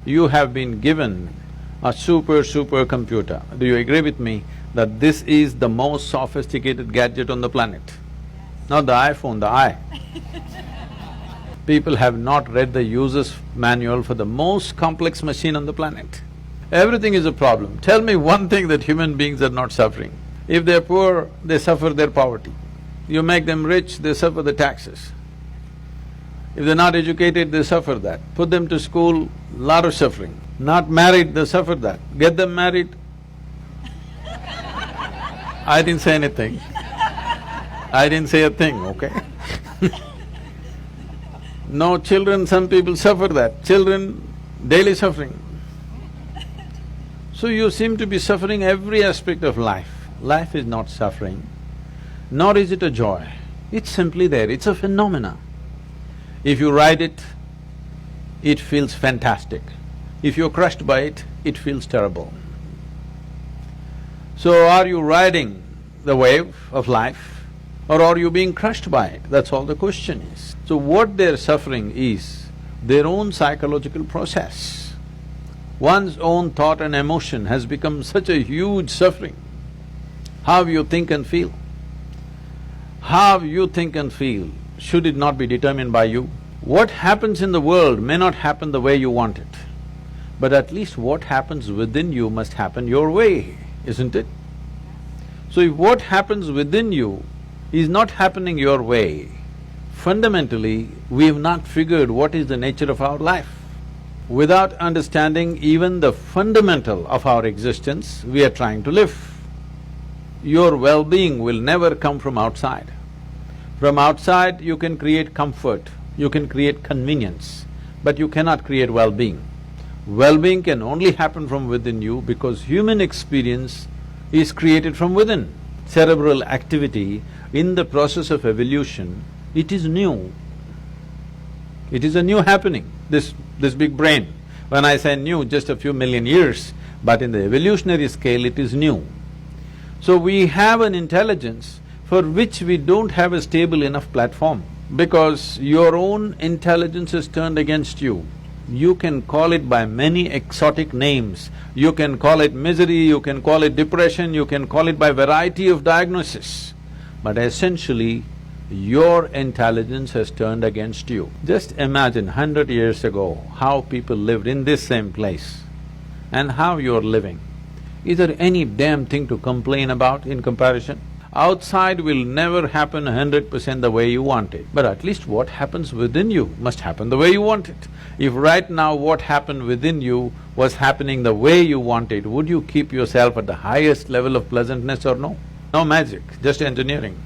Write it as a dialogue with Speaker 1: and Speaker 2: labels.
Speaker 1: you have been given a super computer. Do you agree with me that this is the most sophisticated gadget on the planet? Not the iPhone, the eye. People have not read the user's manual for the most complex machine on the planet. Everything is a problem. Tell me one thing that human beings are not suffering. If they're poor, they suffer their poverty. You make them rich, they suffer the taxes. If they're not educated, they suffer that. Put them to school, lot of suffering. Not married, they suffer that. Get them married. I didn't say anything. I didn't say a thing, okay? No children, some people suffer that. Children, daily suffering. So you seem to be suffering every aspect of life. Life is not suffering, nor is it a joy. It's simply there, it's a phenomena. If you ride it, it feels fantastic. If you're crushed by it, it feels terrible. So are you riding the wave of life or are you being crushed by it? That's all the question is. So what they're suffering is their own psychological process. One's own thought and emotion has become such a huge suffering. How you think and feel. How you think and feel, should it not be determined by you? What happens in the world may not happen the way you want it, but at least what happens within you must happen your way, isn't it? So if what happens within you is not happening your way, fundamentally, we have not figured what is the nature of our life. Without understanding even the fundamental of our existence, we are trying to live. Your well-being will never come from outside. From outside, you can create comfort, you can create convenience, but you cannot create well-being. Well-being can only happen from within you because human experience is created from within. Cerebral activity in the process of evolution, it is new. It is a new happening, this big brain. When I say new, just a few million years, but in the evolutionary scale, it is new. So we have an intelligence for which we don't have a stable enough platform because your own intelligence is turned against you. You can call it by many exotic names. You can call it misery, you can call it depression, you can call it by variety of diagnosis. But essentially, your intelligence has turned against you. Just imagine 100 years ago how people lived in this same place and how you're living. Is there any damn thing to complain about in comparison? Outside will never happen 100% the way you want it, but at least what happens within you must happen the way you want it. If right now what happened within you was happening the way you want it, would you keep yourself at the highest level of pleasantness or no? No magic, just engineering.